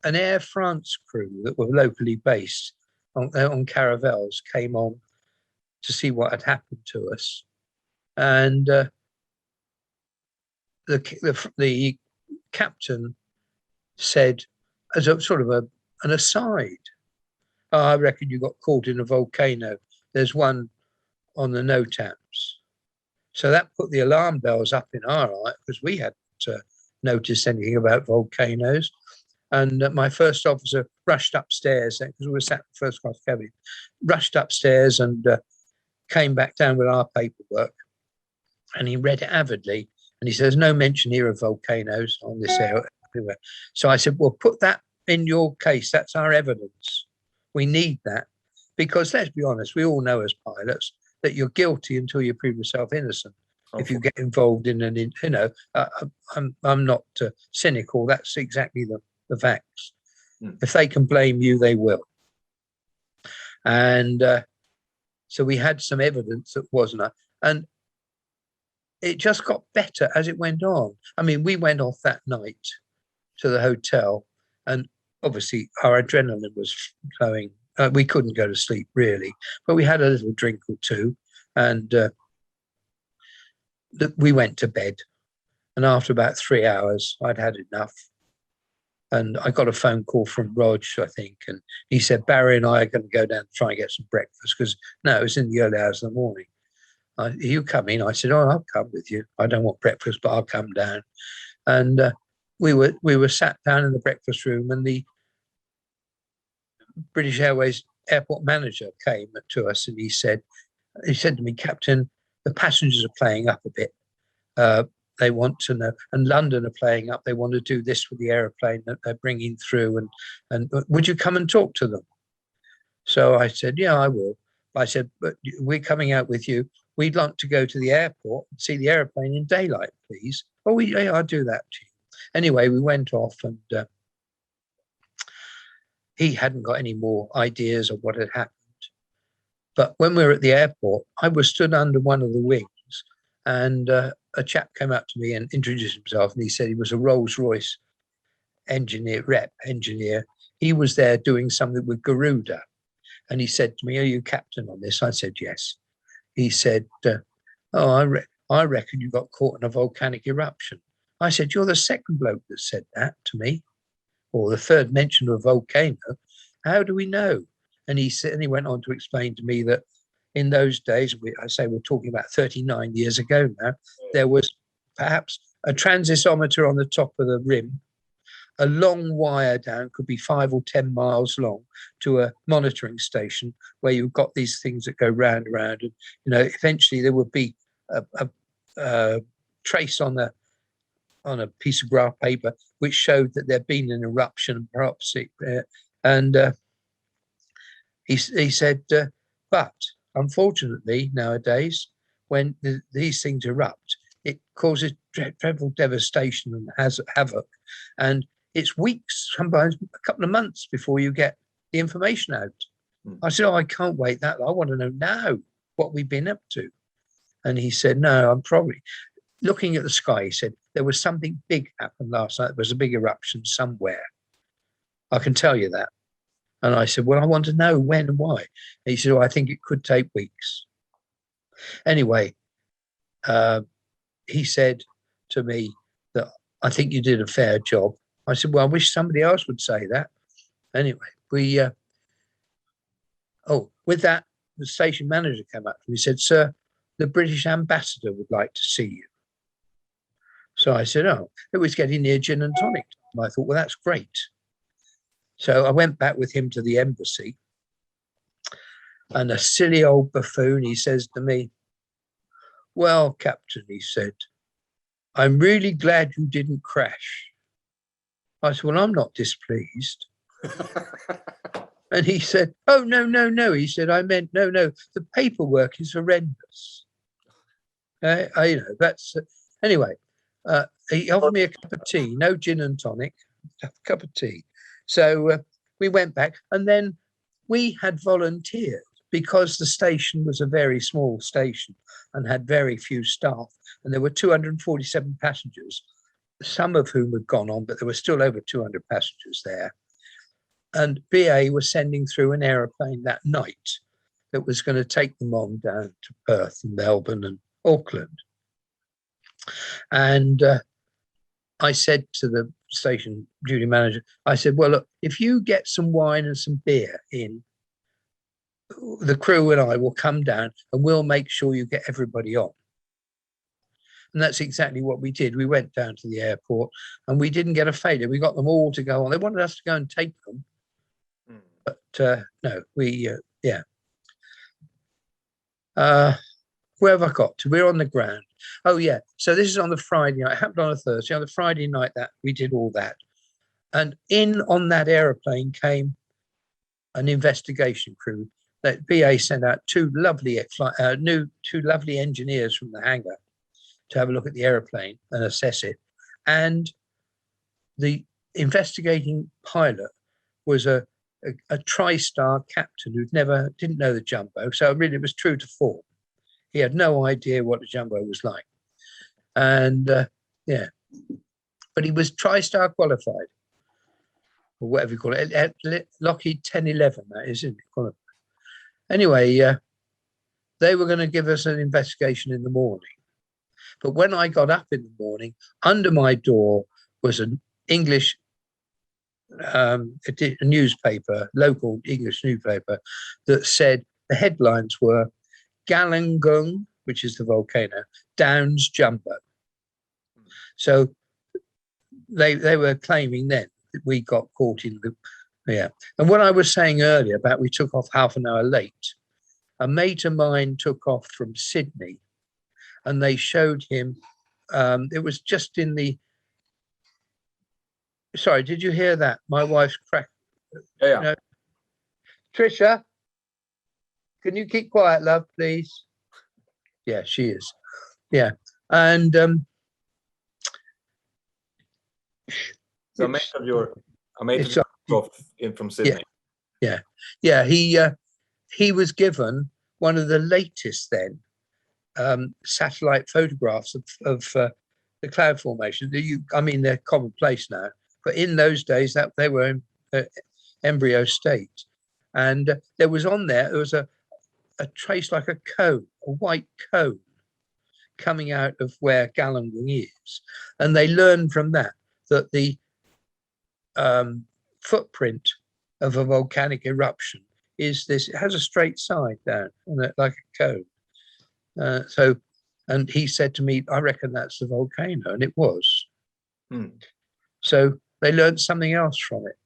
an Air France crew that were locally based on caravels came on to see what had happened to us. And the captain said, as a sort of an aside, "I reckon you got caught in a volcano. There's one on the NOTAMs." So that put the alarm bells up in our eye, because we hadn't noticed anything about volcanoes. And my first officer rushed upstairs, because we were sat in the first class cabin, rushed upstairs and came back down with our paperwork. And he read it avidly. And he says, "No mention here of volcanoes on this area." So I said, "Well, put that in your case. That's our evidence. We need that." Because let's be honest, we all know as pilots that you're guilty until you prove yourself innocent. If you get involved in I'm not cynical. That's exactly the facts. If they can blame you, they will. And so we had some evidence that wasn't. And it just got better as it went on. I mean, we went off that night to the hotel, and obviously our adrenaline was flowing. We couldn't go to sleep really, but we had a little drink or two, and we went to bed. And after about 3 hours, I'd had enough. And I got a phone call from Rog, I think, and he said, "Barry and I are going to go down and try and get some breakfast," because no, it was in the early hours of the morning. Are you coming? I said, oh, I'll come with you. I don't want breakfast, but I'll come down. And we were sat down in the breakfast room, and the British Airways airport manager came to us, and he said to me, Captain, the passengers are playing up a bit. They want to know, and London are playing up. They want to do this with the aeroplane that they're bringing through, and would you come and talk to them? So I said, yeah, I will. I said, but we're coming out with you. We'd like to go to the airport and see the aeroplane in daylight, please. Oh, yeah, I'll do that to you. Anyway, we went off, and he hadn't got any more ideas of what had happened. But when we were at the airport, I was stood under one of the wings, and a chap came up to me and introduced himself, and he said he was a Rolls-Royce engineer. He was there doing something with Garuda. And he said to me, are you captain on this? I said, yes. He said, oh, I reckon you got caught in a volcanic eruption. I said, you're the second bloke that said that to me, or the third mention of a volcano. How do we know? And he said, and he went on to explain to me that in those days, we're talking about 39 years ago now, there was perhaps a transisometer on the top of the rim, a long wire down, could be 5 or 10 miles long, to a monitoring station where you've got these things that go round and round. And, eventually there would be a trace on a piece of graph paper which showed that there'd been an eruption, perhaps he said, but unfortunately nowadays, when these things erupt, it causes dreadful devastation and has havoc, and it's weeks, sometimes a couple of months before you get the information out. I said, oh, I can't wait that. I want to know now what we've been up to. And he said, no, I'm probably looking at the sky. He said, there was something big happened last night. There was a big eruption somewhere. I can tell you that. And I said, well, I want to know when and why. And he said, oh, I think it could take weeks. Anyway, he said to me that I think you did a fair job. I said, well, I wish somebody else would say that. Anyway, with that, the station manager came up to me and said, sir, the British ambassador would like to see you. So I said, oh, it was getting near gin and tonic. And I thought, well, that's great. So I went back with him to the embassy, and a silly old buffoon, he says to me, well, Captain, he said, I'm really glad you didn't crash. I said, well, I'm not displeased. And he said, oh, no. He said, I meant, no, the paperwork is horrendous. Anyway, he offered me a cup of tea, no gin and tonic, a cup of tea. So we went back, and then we had volunteered because the station was a very small station and had very few staff. And there were 247 passengers, some of whom had gone on, but there were still over 200 passengers there. And BA was sending through an aeroplane that night that was going to take them on down to Perth and Melbourne and Auckland. And I said to the station duty manager, I said, well, look, if you get some wine and some beer in, the crew and I will come down and we'll make sure you get everybody on. And that's exactly what we did. We went down to the airport and we didn't get a failure. We got them all to go on. They wanted us to go and take them. But no, where have I got to? We're on the ground. Oh, yeah. So this is on the Friday night. It happened on a Thursday. On the Friday night that we did all that. And on that aeroplane came an investigation crew that BA sent out two lovely engineers from the hangar to have a look at the aeroplane and assess it. And the investigating pilot was a tri-star captain who didn't know the jumbo. So really it was true to form. He had no idea what a jumbo was like. And but he was tri-star qualified, or whatever you call it, at Lockheed 1011, that is, isn't it? Anyway, they were going to give us an investigation in the morning. But when I got up in the morning, under my door was an English a newspaper, local English newspaper, that said the headlines were Galangung which is the volcano, Downs Jumbo. So they were claiming then that we got caught in the, yeah. And what I was saying earlier about we took off half an hour late, a mate of mine took off from Sydney and they showed him, it was just in the, sorry, did you hear that? My wife's crack. Yeah. No. Trisha, can you keep quiet, love, please? Yeah, she is. Yeah. And so a mate of yours off in from Sydney. Yeah. He was given one of the latest then satellite photographs of the cloud formation. I mean, they're commonplace now, but in those days that they were in embryo state, and there was a trace like a cone, a white cone, coming out of where Galungung is, and they learned from that the footprint of a volcanic eruption is this. It has a straight side down, like a cone. And he said to me, "I reckon that's the volcano," and it was. So they learned something else from it.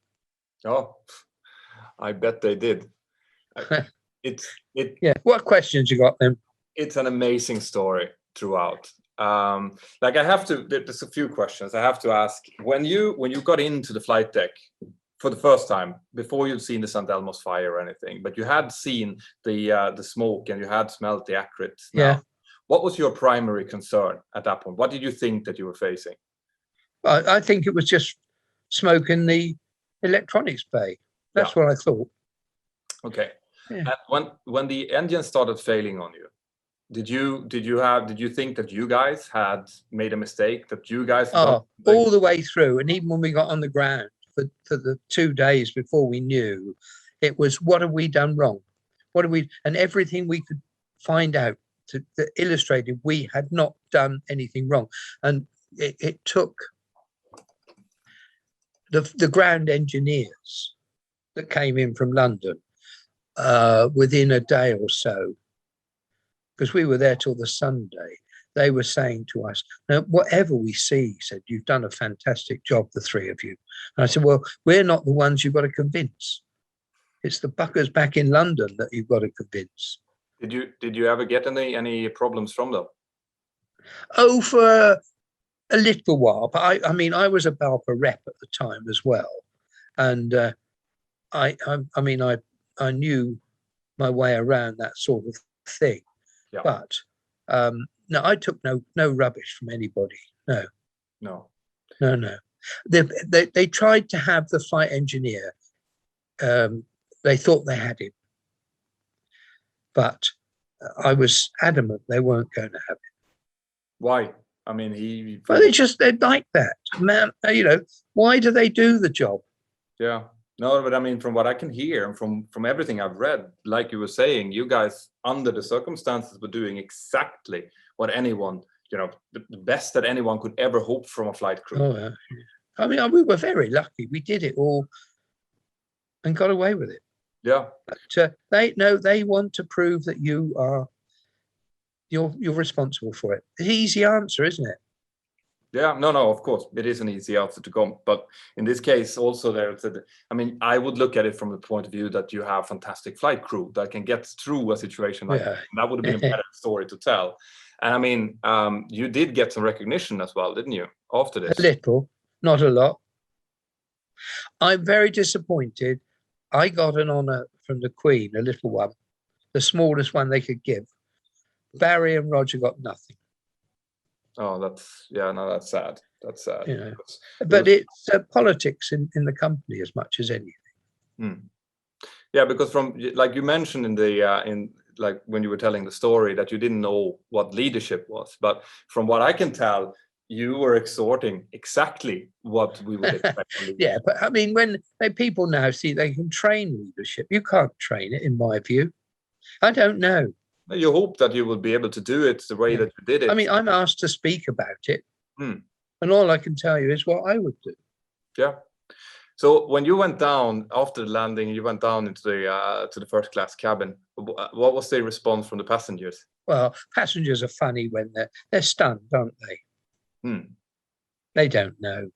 Oh, I bet they did. Yeah. What questions you got then? It's an amazing story throughout. There's a few questions I have to ask. When you got into the flight deck for the first time, before you'd seen the St. Elmo's fire or anything, but you had seen the smoke and you had smelled the accurate smell. Yeah. What was your primary concern at that point? What did you think that you were facing? I think it was just smoke in the electronics bay. That's what I thought. Okay. Yeah. And when the engine started failing on you, did you think that you guys had made a mistake, that you guys all the way through, and even when we got on the ground for the 2 days before we knew, it was, what have we done wrong? And everything we could find out that illustrated we had not done anything wrong. And it took the ground engineers that came in from London within a day or so, because we were there till the Sunday, they were saying to us, "Now, whatever we see," he said, "you've done a fantastic job, the three of you." And I said, "Well, we're not the ones you've got to convince. It's the buggers back in London that you've got to convince." Did you ever get any problems from them? Oh, for a little while, but I mean, I was a Balpa rep at the time as well, and I knew my way around that sort of thing. Yeah. But no, I took no rubbish from anybody. No. They tried to have the flight engineer. They thought they had him, but I was adamant they weren't going to have him. Why? I mean, Well, they're like that, man. Why do they do the job? Yeah. No, but I mean, from what I can hear and from everything I've read, like you were saying, you guys, under the circumstances, were doing exactly what anyone, the best that anyone could ever hope from a flight crew. Oh, yeah. I mean, we were very lucky. We did it all and got away with it. Yeah. But they want to prove that you're responsible for it. The easy answer, isn't it? Yeah, no, of course, it is an easy answer to come. But in this case, also I would look at it from the point of view that you have fantastic flight crew that can get through a situation like that. And that would have been a better story to tell. And I mean, you did get some recognition as well, didn't you, after this? A little, not a lot. I'm very disappointed. I got an honour from the Queen, a little one, the smallest one they could give. Barry and Roger got nothing. Oh, that's sad. That's sad. But it's politics in the company as much as anything. Yeah, because from, like you mentioned in when you were telling the story, that you didn't know what leadership was, but from what I can tell, you were exhorting exactly what we would expect from leadership. Yeah, but I mean, when people now see they can train leadership, you can't train it, in my view. I don't know. You hope that you will be able to do it the way that you did it. I mean, I'm asked to speak about it, and all I can tell you is what I would do. Yeah. So when you went down after the landing, you went down into the to the first class cabin. What was the response from the passengers? Well, passengers are funny when they're stunned, aren't they? They don't know.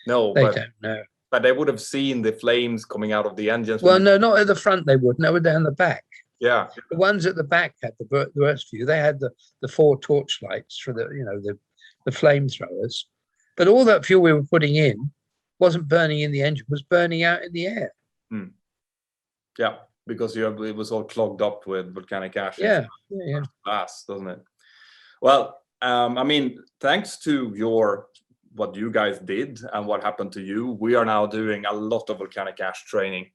No, They don't know. But they would have seen the flames coming out of the engines. Well, no, not at the front. They would. No, down the back. Yeah. The ones at the back had the worst view. They had the 4 torchlights for the flamethrowers, but all that fuel we were putting in wasn't burning in the engine; was burning out in the air. Yeah, because it was all clogged up with volcanic ash. Yeah. Gas, doesn't it? Well, I mean, thanks to what you guys did and what happened to you, we are now doing a lot of volcanic ash training.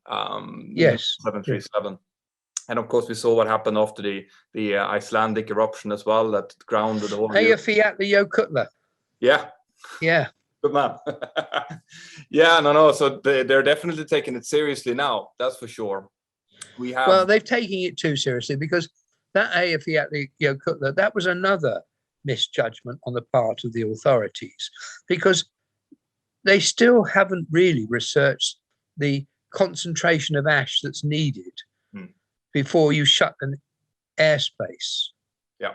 Yes. 737. And of course, we saw what happened after the Icelandic eruption as well, that grounded all of you. Eyjafjallajökull. Yeah. Yeah. Good man. Yeah, no. So they're definitely taking it seriously now. That's for sure. Well, they're taking it too seriously, because that Eyjafjallajökull, that was another misjudgment on the part of the authorities, because they still haven't really researched the concentration of ash that's needed before you shut an airspace. Yeah,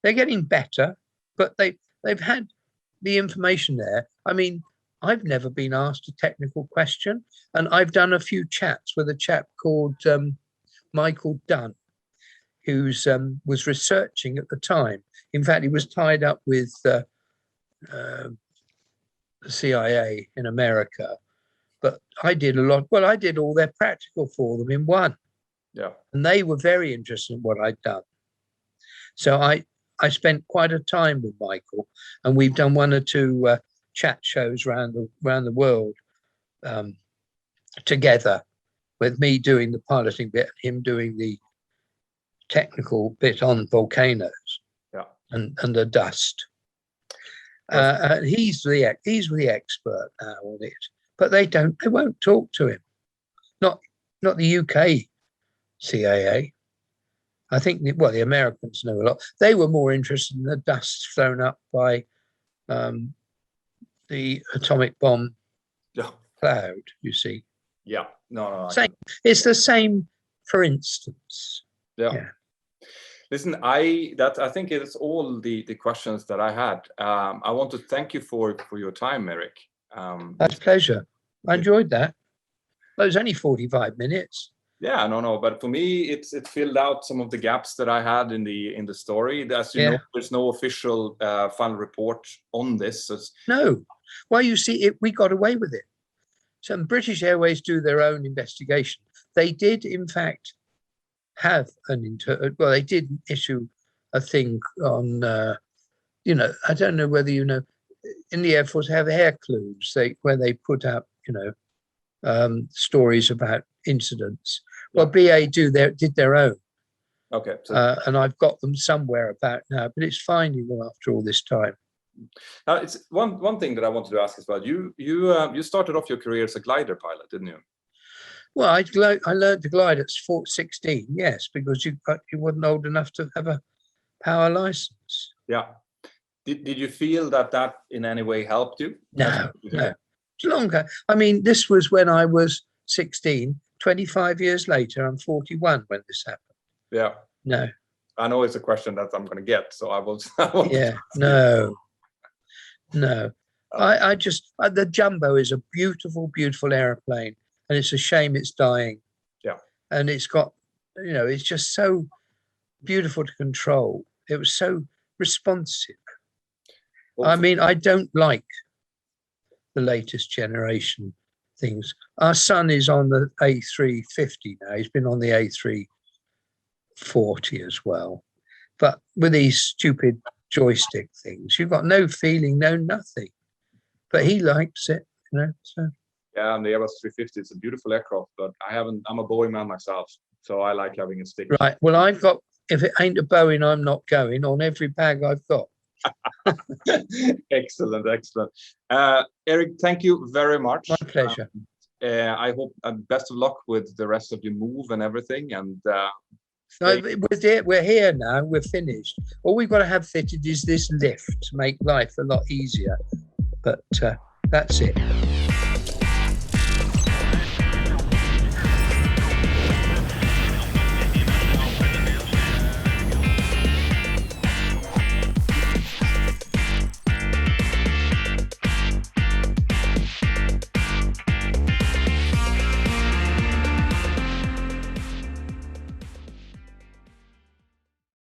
they're getting better, but they've had the information there. I mean, I've never been asked a technical question, and I've done a few chats with a chap called Michael Dunn, who's was researching at the time. In fact, he was tied up with the CIA in America, but I did a lot. Well, I did all their practical for them in one. Yeah. And they were very interested in what I'd done. So I spent quite a time with Michael, and we've done 1 or 2 chat shows around the world together, with me doing the piloting bit, him doing the technical bit on volcanoes. Yeah. And the dust. He's the expert now on it, but they won't talk to him. Not the UK CIA. I think the Americans know a lot. They were more interested in the dust thrown up by the atomic bomb cloud. You see. Yeah. No. It's the same, for instance. Yeah. Listen, I think it's all the questions that I had. I want to thank you for your time, Eric. That's a pleasure. I enjoyed that. Well, it was only 45 minutes. Yeah, no. But for me, it filled out some of the gaps that I had in the story. As you know, there's no official final report on this. No. Well, you see, we got away with it. So British Airways do their own investigation. They did, in fact, have they did issue a thing on, I don't know whether you know, in the Air Force have air clues where they put out, stories about incidents. Well, BA did their own. Okay. So, and I've got them somewhere about now, but it's finding them after all this time. It's one thing that I wanted to ask as well. You started off your career as a glider pilot, didn't you? Well, I learned to glide at 16, yes, because you weren't old enough to have a power license. Yeah. Did you feel that in any way helped you? No. It's longer. I mean, this was when I was 16. 25 years later, I'm 41 when this happened. Yeah. No. I know it's a question that I'm going to get, so I will. Yeah. No. I just the Jumbo is a beautiful, beautiful airplane, and it's a shame it's dying. Yeah. And it's got, it's just so beautiful to control. It was so responsive. I mean, I don't like the latest generation things. Our son is on the A350 now. He's been on the A340 as well. But with these stupid joystick things, you've got no feeling, no nothing. But he likes it, so. Yeah, and the Airbus 350 is a beautiful aircraft, but I'm a Boeing man myself, so I like having a stick. Right. Well, I've got, if it ain't a Boeing, I'm not going on every bag I've got. Excellent. Eric, thank you very much. My pleasure. I hope best of luck with the rest of your move and everything. And we're here now. We're finished. All we've got to have fitted is this lift to make life a lot easier. But that's it.